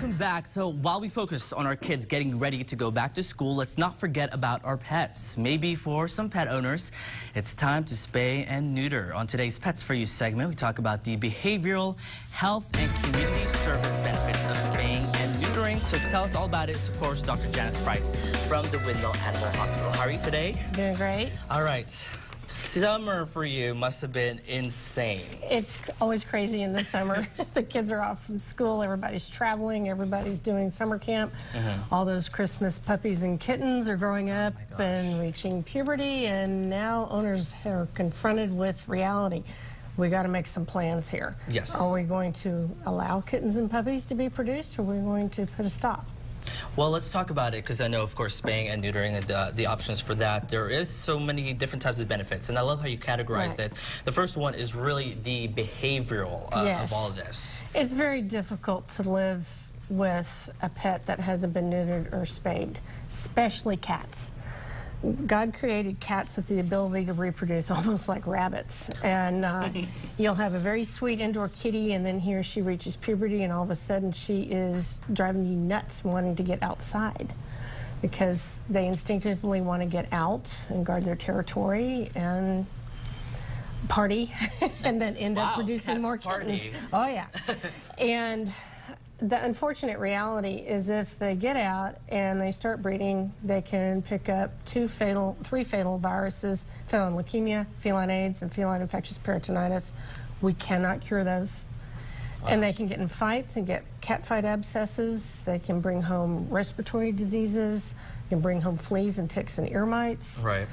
welcome back. So while we focus on our kids getting ready to go back to school, let's not forget about our pets. Maybe for some pet owners, it's time to spay and neuter. On today's Pets For You segment, we talk about the behavioral, health, and community service benefits of spaying and neutering. So to tell us all about it is, of course, Dr. Janice Price from the Windmill Animal Hospital. How are you today? Doing great. All right. Summer for you must have been insane. It's always crazy in the summer. The kids are off from school, everybody's traveling, everybody's doing summer camp. All those Christmas puppies and kittens are growing up and reaching puberty, and now owners are confronted with reality. We got to make some plans here. Yes. Are we going to allow kittens and puppies to be produced, or are we going to put a stop? Well, let's talk about it, because I know, of course, spaying and neutering and the options for that. There is so many different types of benefits, and I love how you categorize it. The first one is really the behavioral of all of this. It's very difficult to live with a pet that hasn't been neutered or spayed, especially cats. God created cats with the ability to reproduce almost like rabbits, and you'll have a very sweet indoor kitty, and then he or she reaches puberty, and all of a sudden she is driving you nuts wanting to get outside, because they instinctively want to get out and guard their territory and party and then end up producing more kittens. Oh yeah. And the unfortunate reality is, if they get out and they start breeding, they can pick up three fatal viruses: feline leukemia, feline AIDS, and feline infectious peritonitis. We cannot cure those. And they can get in fights and get catfight abscesses. They can bring home respiratory diseases. They can bring home fleas and ticks and ear mites. Right.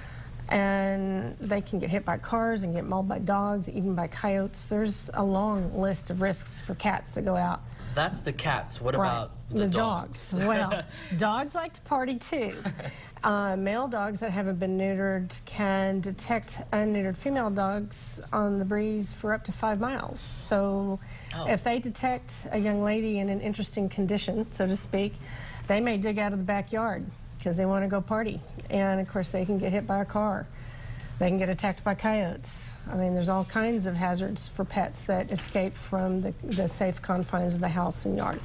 And they can get hit by cars and get mauled by dogs, even by coyotes. There's a long list of risks for cats that go out. That's the cats. What about the dogs? Well, dogs like to party too. Male dogs that haven't been neutered can detect unneutered female dogs on the breeze for up to 5 miles. So if they detect a young lady in an interesting condition, so to speak, they may dig out of the backyard because they want to go party. And of course they can get hit by a car. They can get attacked by coyotes. I mean, there's all kinds of hazards for pets that escape from the safe confines of the house and yard.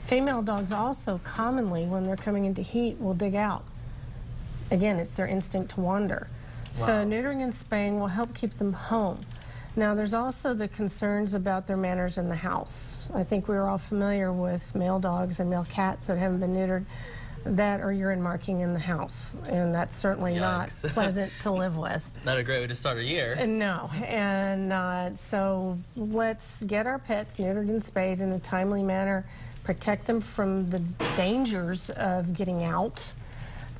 Female dogs also commonly, when they're coming into heat, will dig out. Again, it's their instinct to wander. So neutering and spaying will help keep them home. Now, there's also the concerns about their manners in the house. I think we're all familiar with male dogs and male cats that haven't been neutered that are urine marking in the house, and that's certainly not pleasant to live with. Not a great way to start a year. No, and so let's get our pets neutered and spayed in a timely manner, protect them from the dangers of getting out,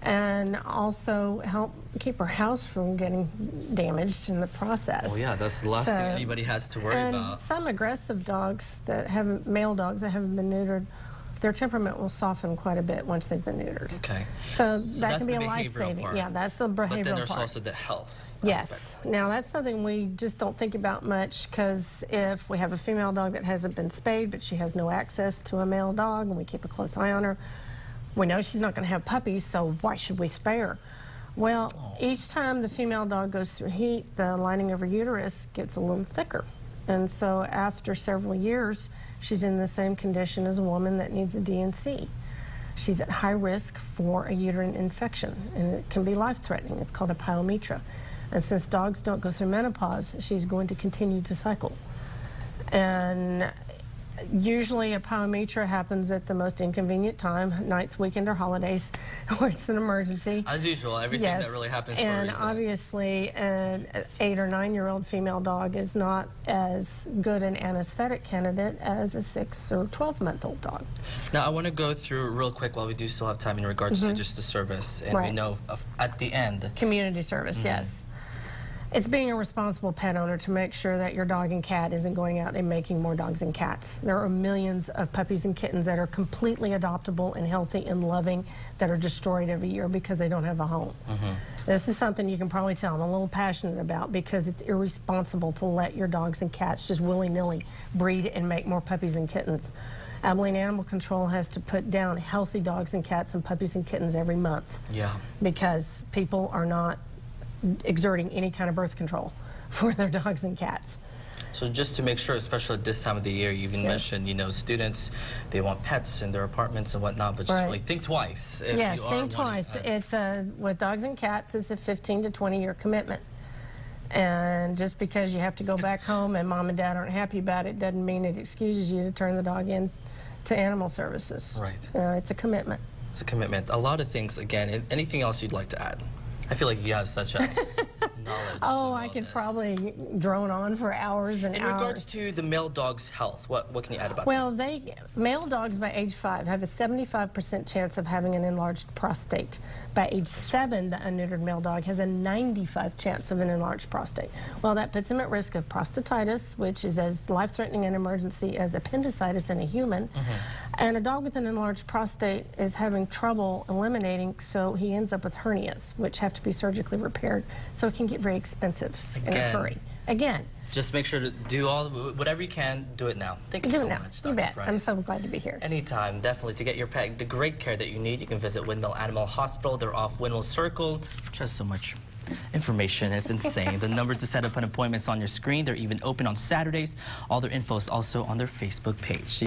and also help keep our house from getting damaged in the process. Well, yeah, that's the last thing anybody has to worry about. Some aggressive dogs that haven't, male dogs that haven't been neutered, their temperament will soften quite a bit once they've been neutered. Okay. So that can be a life-saving. Yeah, that's the behavioral part. But then there's also the health aspect. Now that's something we just don't think about much, because if we have a female dog that hasn't been spayed, but she has no access to a male dog, and we keep a close eye on her, we know she's not going to have puppies, so why should we spay her? Well, each time the female dog goes through heat, the lining of her uterus gets a little thicker. And so after several years, she's in the same condition as a woman that needs a D&C. She's at high risk for a uterine infection, and it can be life-threatening. It's called a pyometra. And since dogs don't go through menopause, she's going to continue to cycle. And usually a pyometra happens at the most inconvenient time, nights, weekend, or holidays, where it's an emergency. As usual, everything that really happens for a reason. And obviously, an 8 or 9-year-old female dog is not as good an anesthetic candidate as a 6 or 12-month-old dog. Now, I want to go through real quick, while we do still have time, in regards to just the service. And we know at the end. Community service, yes. It's being a responsible pet owner to make sure that your dog and cat isn't going out and making more dogs and cats. There are millions of puppies and kittens that are completely adoptable and healthy and loving that are destroyed every year because they don't have a home. This is something you can probably tell I'm a little passionate about, because it's irresponsible to let your dogs and cats just willy-nilly breed and make more puppies and kittens. Abilene Animal Control has to put down healthy dogs and cats and puppies and kittens every month. Because people are not exerting any kind of birth control for their dogs and cats. So just to make sure, especially at this time of the year, you even mentioned, you know, students, they want pets in their apartments and whatnot, but just really think twice. If yes, you are think twice. It's with dogs and cats, it's a 15 to 20-year commitment. And just because you have to go back home and mom and dad aren't happy about it doesn't mean it excuses you to turn the dog in to animal services. Right. It's a commitment. It's a commitment. A lot of things, again. Anything else you'd like to add? I feel like you have such a knowledge. Oh, I could probably drone on for hours and hours. In regards to the male dog's health, what can you add about that? Well, male dogs by age 5 have a 75% chance of having an enlarged prostate. By age 7, the unneutered male dog has a 95% chance of an enlarged prostate. Well, that puts him at risk of prostatitis, which is as life-threatening an emergency as appendicitis in a human. And a dog with an enlarged prostate is having trouble eliminating, so he ends up with hernias, which have to be surgically repaired. So it can get very expensive in a hurry. Again. Just make sure to do whatever you can, do it now. Thank you so much, Dr. You bet. Price. I'm so glad to be here. Anytime, definitely. To get your pet the great care that you need, you can visit Windmill Animal Hospital. They're off Windmill Circle. Just so much information. It's insane. The number to set up an appointment is on your screen. They're even open on Saturdays. All their info is also on their Facebook page.